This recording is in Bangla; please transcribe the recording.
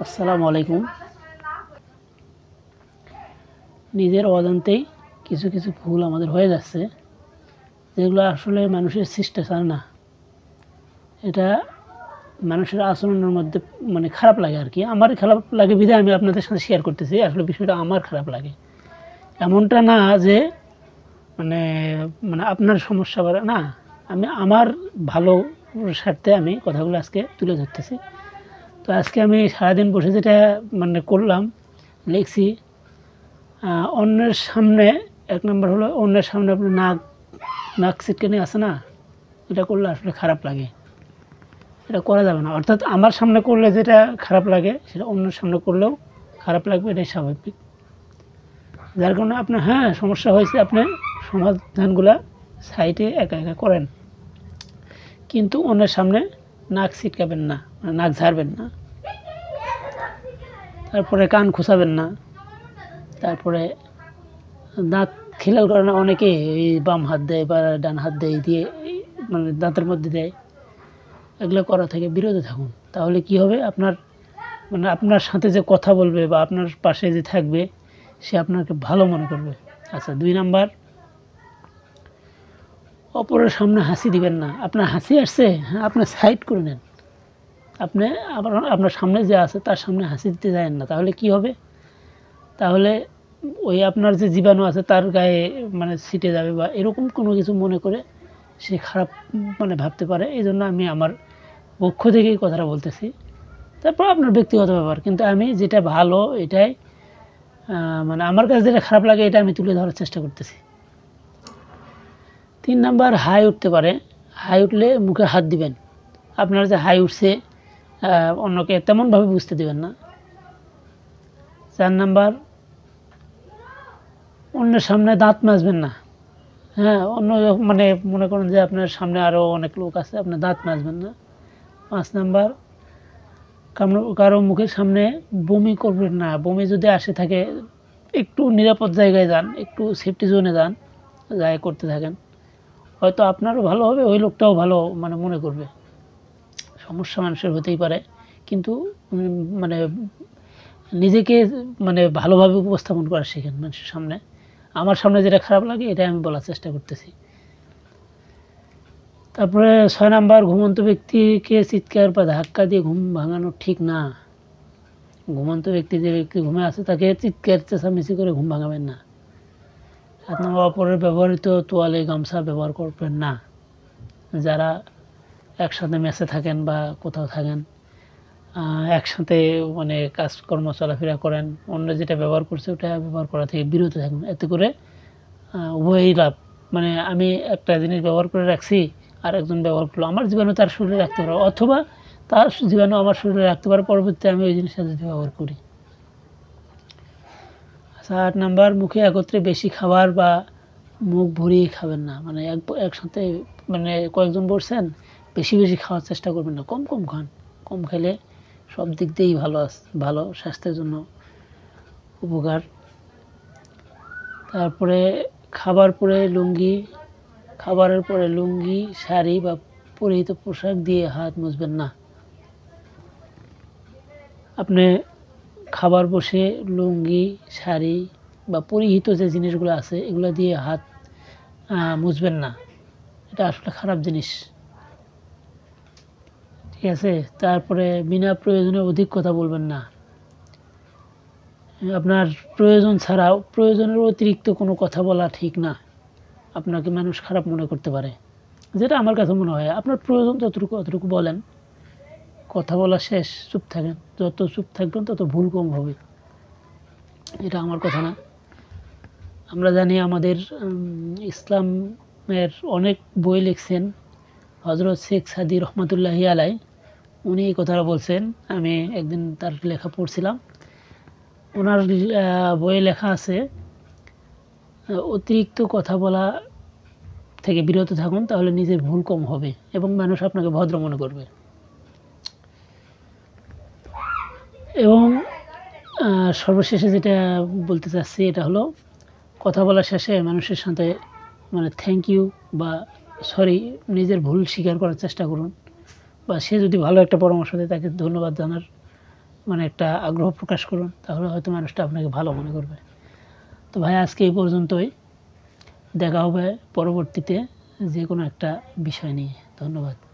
আসসালামু আলাইকুম। নিজের অজান্তেই কিছু কিছু ভুল আমাদের হয়ে যাচ্ছে, যেগুলো আসলে মানুষের শিষ্টাচার না। এটা মানুষের আচরণের মধ্যে খারাপ লাগে আর কি। আমার খারাপ লাগে বিধায় আমি আপনাদের সাথে শেয়ার করতেছি। আসলে বিষয়টা আমার খারাপ লাগে, এমনটা না যে মানে মানে আপনার সমস্যা করে না। আমি আমার ভালো স্বার্থে আমি কথাগুলো আজকে তুলে ধরতেছি। তো আজকে আমি সারাদিন বসে যেটা করলাম, লিখছি, অন্যের সামনে এক নম্বর হলো অন্যের সামনে আপনি নাক ছিটকানি আছে না, এটা করলে আসলে খারাপ লাগে, এটা করা যাবে না। অর্থাৎ আমার সামনে করলে যেটা খারাপ লাগে সেটা অন্যের সামনে করলেও খারাপ লাগবে, এটাই স্বাভাবিক। যার কারণে আপনার সমস্যা হয়েছে, আপনি সমাধানগুলা সাইডে একা একা করেন, কিন্তু অন্যের সামনে নাক ছিটকাবেন না, নাক ঝাড়বেন না, তারপরে কান খুঁচাবেন না, তারপরে দাঁত খিলাল করে না অনেকে, এই বাম হাত দেয় বা ডান হাত দেয় দিয়ে দাঁতের মধ্যে দেয়, এগুলো করা থেকে বিরত থাকুন। তাহলে কি হবে, আপনার আপনার সাথে যে কথা বলবে বা আপনার পাশে যে থাকবে সে আপনাকে ভালো মনে করবে। আচ্ছা, 2 নাম্বার, অপরের সামনে হাসি দিবেন না। আপনার হাসি আসছে, আপনি সাইড করে নেন, আপনি আপনার সামনে যে আছে তার সামনে হাসি দিতে যাবেন না। তাহলে কি হবে, তাহলে ওই আপনার যে জীবাণু আছে তার গায়ে ছিটে যাবে বা এরকম কোনো কিছু মনে করে সে খারাপ ভাবতে পারে। এই জন্য আমি আমার পক্ষ থেকেই কথাটা বলতেছি। তারপর আপনার ব্যক্তিগত ব্যাপার, কিন্তু আমি যেটা ভালো এটাই আমার কাছে যেটা খারাপ লাগে এটা আমি তুলে ধরার চেষ্টা করতেছি। 3 নাম্বার, হাই উঠতে পারে, হাই উঠলে মুখে হাত দিবেন। আপনার যে হাই উঠছে অন্যকে তেমনভাবে বুঝতে দিবেন না। 4 নাম্বার, অন্যের সামনে দাঁত মাজবেন না। অন্য মনে করেন যে আপনার সামনে আরও অনেক লোক আছে, আপনার দাঁত মাজবেন না। 5 নাম্বার, কারো মুখের সামনে বমি করবেন না। বমি যদি আসে থাকে, একটু নিরাপদ জায়গায় যান, একটু সেফটি জোনে যান, যাই করতে থাকেন, হয়তো আপনারও ভালো হবে, ওই লোকটাও ভালো মনে করবে। সমস্যা মানুষের হতেই পারে, কিন্তু নিজেকে ভালোভাবে উপস্থাপন করা শেখেন মানুষের সামনে। আমার সামনে যেটা খারাপ লাগে এটাই আমি বলার চেষ্টা করতেছি। তারপরে 6 নাম্বার, ঘুমন্ত ব্যক্তিকে চিৎকার বা ধাক্কা দিয়ে ঘুম ভাঙানো ঠিক না। ঘুমন্ত ব্যক্তি, যে ব্যক্তি ঘুমে আছে তাকে চিৎকার চেঁচামেচি করে ঘুম ভাঙাবেন না। 7 নম্বর, অপরের ব্যবহৃত তোয়ালে গামছা ব্যবহার করবেন না। যারা একসাথে মেসে থাকেন বা কোথাও থাকেন, একসাথে কাজকর্ম চলাফেরা করেন, অন্য যেটা ব্যবহার করছে ওটা ব্যবহার করা থেকে বিরত থাকুন। এতে করে উভয়ই লাভ। আমি একটা জিনিস ব্যবহার করে রাখছি, আর একজন ব্যবহার করলো, আমার জীবাণু তার শরীরে রাখতে পারে, অথবা তার জীবাণু আমার শরীরে রাখতে পারে, পরবর্তীতে আমি ওই জিনিসটা যদি ব্যবহার করি। আচ্ছা, 8 নাম্বার, মুখে একত্রে বেশি খাবার বা মুখ ভরিয়ে খাবেন না। একসাথে কয়েকজন বসছেন, বেশি বেশি খাওয়ার চেষ্টা করবেন না, কম কম খান। কম খেলে সব দিক দিয়েই ভালো স্বাস্থ্যের জন্য উপকার। তারপরে খাবারের পরে লুঙ্গি, শাড়ি বা পরিহিত পোশাক দিয়ে হাত মুছবেন না। আপনি খাবার বসে লুঙ্গি, শাড়ি বা পরিহিত যে জিনিসগুলো আছে এগুলো দিয়ে হাত মুছবেন না, এটা আসলে খারাপ জিনিস, ঠিক আছে। তারপরে বিনা প্রয়োজনে অধিক কথা বলবেন না। আপনার প্রয়োজন ছাড়াও প্রয়োজনের অতিরিক্ত কোনো কথা বলা ঠিক না। আপনাকে মানুষ খারাপ মনে করতে পারে, যেটা আমার কাছে মনে হয়। আপনার প্রয়োজন ততটুকু বলেন, কথা বলা শেষ, চুপ থাকেন। যত চুপ থাকবেন তত ভুল কম হবে, এটা আমার কথা না। আমরা জানি আমাদের ইসলামের অনেক বই লিখছেন হজরত শেখ সাদি রহমতুল্লাহি আলাই, উনি এই কথাটা বলছেন। আমি একদিন তার লেখা পড়ছিলাম, ওনার বইয়ে লেখা আছে, অতিরিক্ত কথা বলা থেকে বিরত থাকুন, তাহলে নিজের ভুল কম হবে এবং মানুষ আপনাকে ভদ্র মনে করবে। এবং সর্বশেষে যেটা বলতে চাচ্ছি এটা হলো, কথা বলার শেষে মানুষের সাথে থ্যাংক ইউ বা সরি, নিজের ভুল স্বীকার করার চেষ্টা করুন, বা সে যদি ভালো একটা পরামর্শ দেয় তাকে ধন্যবাদ জানার মানে একটা আগ্রহ প্রকাশ করুন, তাহলে হয়তো মানুষটা আপনাকে ভালো মনে করবে। তো ভাই আজকে এই পর্যন্তই, দেখা হবে পরবর্তীতে যে কোনো একটা বিষয় নিয়ে। ধন্যবাদ।